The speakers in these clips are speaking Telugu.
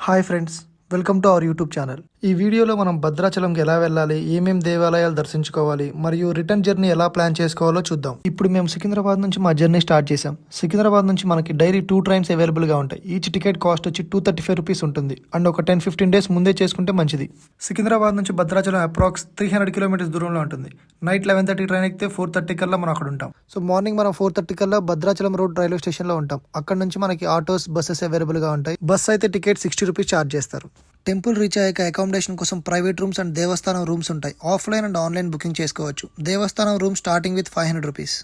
Hi friends, welcome to our YouTube channel. ఈ వీడియోలో మనం భద్రాచలంకి ఎలా వెళ్ళాలి, ఏమేం దేవాలయాలు దర్శించుకోవాలి మరియు రిటర్న్ జర్నీ ఎలా ప్లాన్ చేసుకోవాలో చూద్దాం. ఇప్పుడు మేము సికింద్రాబాద్ నుంచి మా జర్నీ స్టార్ట్ చేసాం. సికింద్రాబాద్ నుంచి మనకి డైలీ 2 ట్రైన్స్ అవైలబుల్గా ఉంటాయి. ఈచ్ టికెట్ కాస్ట్ వచ్చి 235 రూపీస్ ఉంటుంది. అండ్ ఒక 10-15 డేస్ ముందే చేసుకుంటే మంచిది. సికింద్రాబాద్ నుంచి భద్రాచలం అప్రాక్స్ 300 కిలోమీటర్స్ దూరంలో ఉంటుంది. నైట్ 11:30 ట్రైన్ ఎక్కితే 4:30 కల్లా మనం అక్కడ ఉంటాం. సో మార్నింగ్ మనం 4:30 కల్లా భద్రాచలం రోడ్ రైల్వే స్టేషన్లో ఉంటాం. అక్కడ నుంచి మనకి ఆటోస్, బస్సెస్ అవైలబుల్గా ఉంటాయి. బస్ అయితే టికెట్ 60 రూపీస్ ఛార్జ్ చేస్తారు. టెంపుల్ రీచ్ అయ్యాక అకామిడేషన్ కోసం private rooms and Devasthanam rooms ఉంటాయి. ఆఫ్లైన్ అండ్ ఆన్లైన్ బుకింగ్ చేసుకోవచ్చు. దేవస్థానం రూమ్ స్టార్టింగ్ విత్ 500 రూపీస్.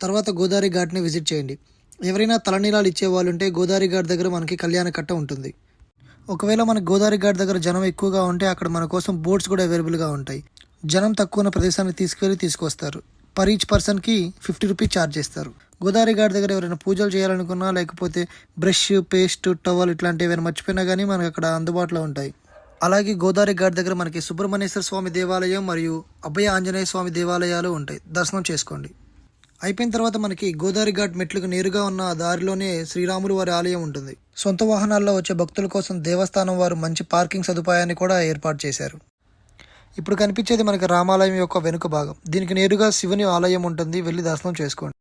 తర్వాత గోదావరి ఘాట్ని విజిట్ చేయండి. ఎవరైనా తలనీలాలు ఇచ్చే వాళ్ళు ఉంటే గోదావరి ఘాట్ దగ్గర మనకి కళ్యాణ కట్ట ఉంటుంది. ఒకవేళ మనకి గోదావరి ఘాట్ దగ్గర జనం ఎక్కువగా ఉంటే అక్కడ మన కోసం బోట్స్ కూడా అవైలబుల్గా ఉంటాయి. జనం తక్కువ ఉన్న ప్రదేశానికి తీసుకొస్తారు. పర్ ఈచ్ పర్సన్కి 50 రూపీస్ ఛార్జ్ చేస్తారు. గోదావరి ఘాట్ దగ్గర ఎవరైనా పూజలు చేయాలనుకున్నా, లేకపోతే బ్రష్, పేస్ట్, టవల్ ఇట్లాంటివి ఏమైనా మర్చిపోయినా కానీ మనకు అక్కడ అందుబాటులో ఉంటాయి. అలాగే గోదావరి ఘాట్ దగ్గర మనకి సుబ్రహ్మణ్యేశ్వర స్వామి దేవాలయం మరియు అభయ ఆంజనేయ స్వామి దేవాలయాలు ఉంటాయి. దర్శనం చేసుకోండి. అయిపోయిన తర్వాత మనకి గోదావరి ఘాట్ మెట్లకు నేరుగా ఉన్న దారిలోనే శ్రీరాములు వారి ఆలయం ఉంటుంది. సొంత వాహనాల్లో వచ్చే భక్తుల కోసం దేవస్థానం వారు మంచి పార్కింగ్ సదుపాయాన్ని కూడా ఏర్పాటు చేశారు. ఇప్పుడు కనిపించేది మనకి రామాలయం యొక్క వెనుక భాగం. దీనికి నేరుగా శివుని ఆలయం ఉంటుంది. వెళ్ళి దర్శనం చేసుకోండి.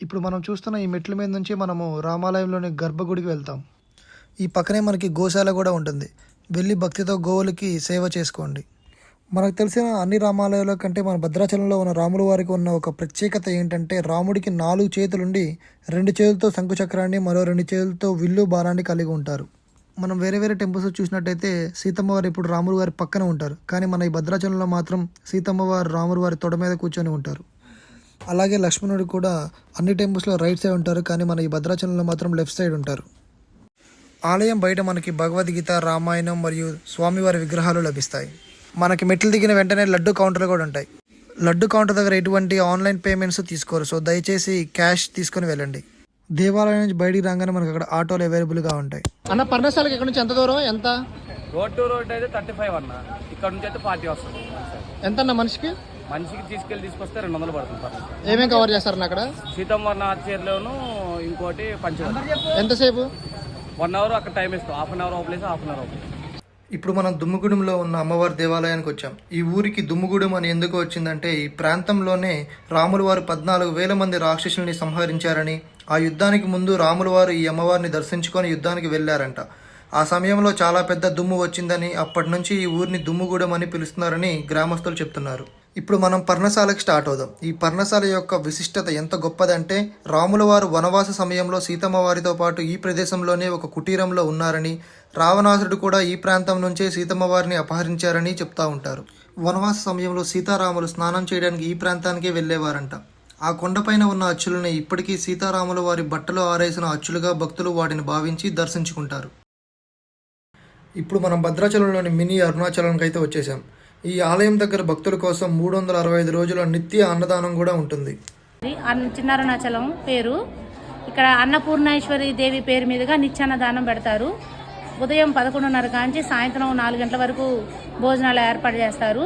ఇప్పుడు మనం చూస్తున్న ఈ మెట్ల మీద నుంచి మనము రామాలయంలోని గర్భగుడికి వెళ్తాం. ఈ పక్కనే మనకి గోశాల కూడా ఉంటుంది. వెళ్ళి భక్తితో గోవులకి సేవ చేసుకోండి. మనకు తెలిసిన అన్ని రామాలయాల కంటే మన భద్రాచలంలో ఉన్న రాముల వారికి ఉన్న ఒక ప్రత్యేకత ఏంటంటే, రాముడికి 4 చేతులుండి 2 చేతులతో శంకుచక్రాన్ని, మరో 2 చేతులతో విల్లు బాణాన్ని కలిగి ఉంటారు. మనం వేరే టెంపుల్స్ చూసినట్టయితే సీతమ్మ వారు ఇప్పుడు రాముల వారి పక్కన ఉంటారు. కానీ మన ఈ భద్రాచలంలో మాత్రం సీతమ్మ వారు రాముల వారి తొడ మీద కూర్చొని ఉంటారు. అలాగే లక్ష్మణుడు కూడా అన్ని టెంపుల్స్లో రైట్ సైడ్ ఉంటారు. కానీ మన ఈ భద్రాచలంలో మాత్రం లెఫ్ట్ సైడ్ ఉంటారు. ఆలయం బయట మనకి భగవద్గీత, రామాయణం మరియు స్వామివారి విగ్రహాలు లభిస్తాయి. మనకి మెట్లు దిగిన వెంటనే లడ్డు కౌంటర్లు కూడా ఉంటాయి. లడ్డు కౌంటర్ దగ్గర ఎటువంటి ఆన్లైన్ పేమెంట్స్ తీసుకోరు. సో దయచేసి క్యాష్ తీసుకొని వెళ్ళండి. దేవాలయం నుంచి బయటికి రాగానే మనకి అక్కడ ఆటోలు అవైలబుల్గా ఉంటాయి. అన్న పర్ణశాలకి ఇక్కడ నుంచి ఎంత దూరం? ఎంత రోడ్ టు రోడ్ అయితే 35 అన్న. ఇక్కడ నుంచి అయితే 40 వస్తుంది. ఎంత అన్న మనిషికి తీసుకొస్తే 200 పడుతుంది. ఏమేమి కవర్ చేస్తారన్న అక్కడ? సీతమ్మవారి ఆచర్యలోను ఇంకోటి పంచవరం. ఎంతసేపు? 1 అవర్ అక్కడ టైం ఇస్తాం. Half an hour open, half an hour open. ఇప్పుడు మనం దుమ్ముగూడెంలో ఉన్న అమ్మవారి దేవాలయానికి వచ్చాం. ఈ ఊరికి దుమ్ముగూడెం అని ఎందుకు వచ్చిందంటే, ఈ ప్రాంతంలోనే రాముల వారు 14,000 మంది రాక్షసుల్ని సంహరించారని, ఆ యుద్ధానికి ముందు రాముల వారు ఈ అమ్మవారిని దర్శించుకొని యుద్ధానికి వెళ్ళారంట. ఆ సమయంలో చాలా పెద్ద దుమ్ము వచ్చిందని అప్పటి నుంచి ఈ ఊరిని దుమ్ముగూడెం అని పిలుస్తున్నారని గ్రామస్తులు చెప్తున్నారు. ఇప్పుడు మనం పర్ణశాలకు స్టార్ట్ అవుదాం. ఈ పర్ణశాల యొక్క విశిష్టత ఎంత గొప్పదంటే, రాముల వారు వనవాస సమయంలో సీతమ్మ వారితో పాటు ఈ ప్రదేశంలోనే ఒక కుటీరంలో ఉన్నారని, రావణాసురుడు కూడా ఈ ప్రాంతం నుంచే సీతమ్మ వారిని అపహరించారని చెప్తా ఉంటారు. వనవాస సమయంలో సీతారాములు స్నానం చేయడానికి ఈ ప్రాంతానికే వెళ్ళేవారంట. ఆ కొండపైన ఉన్న అచ్చులని ఇప్పటికీ సీతారాముల వారి బట్టలు ఆరేసిన అచ్చులుగా భక్తులు వాటిని భావించి దర్శించుకుంటారు. ఇప్పుడు మనం భద్రాచలంలోని మినీ అరుణాచలంకి అయితే వచ్చేసాం. ఈ ఆలయం దగ్గర భక్తుల కోసం 365 రోజుల నిత్య అన్నదానం కూడా ఉంటుంది. చిన్న అరుణాచలం పేరు. ఇక్కడ అన్నపూర్ణేశ్వరి దేవి పేరు మీదుగా నిత్యాన్నదానం పెడతారు. ఉదయం 11:30 కాంచి సాయంత్రం 4 గంటల వరకు భోజనాలు ఏర్పాటు చేస్తారు.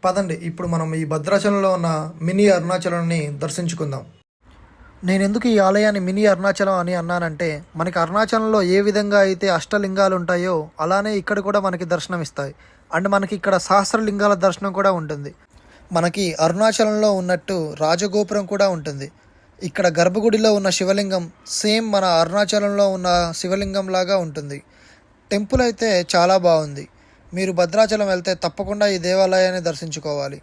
పదండి, ఇప్పుడు మనం ఈ భద్రాచలంలో ఉన్న మినీ అరుణాచలాన్ని దర్శించుకుందాం. నేను ఎందుకు ఈ ఆలయాన్ని మినీ అరుణాచలం అని అన్నానంటే, మనకి అరుణాచలంలో ఏ విధంగా అయితే అష్టలింగాలు ఉంటాయో అలానే ఇక్కడ కూడా మనకి దర్శనం ఇస్తాయి. అండ్ మనకి ఇక్కడ సహస్రలింగాల దర్శనం కూడా ఉంటుంది. మనకి అరుణాచలంలో ఉన్నట్టు రాజగోపురం కూడా ఉంటుంది. ఇక్కడ గర్భగుడిలో ఉన్న శివలింగం సేమ్ మన అరుణాచలంలో ఉన్న శివలింగం లాగా ఉంటుంది. టెంపుల్ అయితే చాలా బాగుంది. మీరు భద్రాచలం వెళ్తే తప్పకుండా ఈ దేవాలయాన్ని దర్శించుకోవాలి.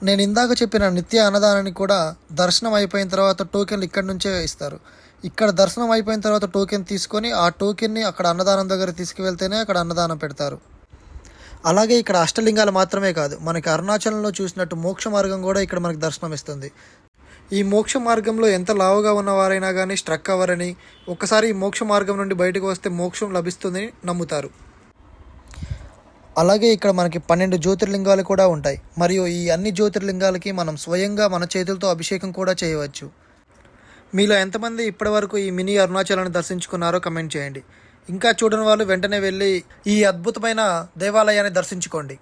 నేను ఇందాక చెప్పిన నిత్య అన్నదానాన్ని కూడా దర్శనం అయిపోయిన తర్వాత టోకెన్లు ఇక్కడి నుంచే ఇస్తారు. ఇక్కడ దర్శనం అయిపోయిన తర్వాత టోకెన్ తీసుకొని ఆ టోకెన్ని అక్కడ అన్నదానం దగ్గర తీసుకువెళ్తేనే అక్కడ అన్నదానం పెడతారు. అలాగే ఇక్కడ అష్టలింగాలు మాత్రమే కాదు, మనకి అరుణాచలంలో చూసినట్టు మోక్ష మార్గం కూడా ఇక్కడ మనకి దర్శనం ఇస్తుంది. ఈ మోక్ష మార్గంలో ఎంత లావుగా ఉన్నవారైనా కానీ స్ట్రక్ అవ్వరని, ఒక్కసారి ఈ మోక్ష మార్గం నుండి బయటకు వస్తే మోక్షం లభిస్తుందని నమ్ముతారు. అలాగే ఇక్కడ మనకి 12 జ్యోతిర్లింగాలు కూడా ఉంటాయి. మరియు ఈ అన్ని జ్యోతిర్లింగాలకి మనం స్వయంగా మన చేతులతో అభిషేకం కూడా చేయవచ్చు. మీలో ఎంతమంది ఇప్పటివరకు ఈ మినీ అరుణాచలాన్ని దర్శించుకున్నారో కమెంట్ చేయండి. ఇంకా చూడని వాళ్ళు వెంటనే వెళ్ళి ఈ అద్భుతమైన దేవాలయాన్ని దర్శించుకోండి.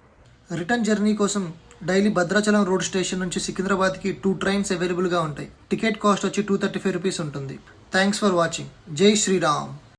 రిటర్న్ జర్నీ కోసం డైలీ భద్రాచలం రోడ్ స్టేషన్ నుంచి సికింద్రాబాద్కి 2 ట్రైన్స్ అవైలబుల్గా ఉంటాయి. టికెట్ కాస్ట్ వచ్చి 235 రూపీస్ ఉంటుంది. Thanks for watching. జై శ్రీరామ్.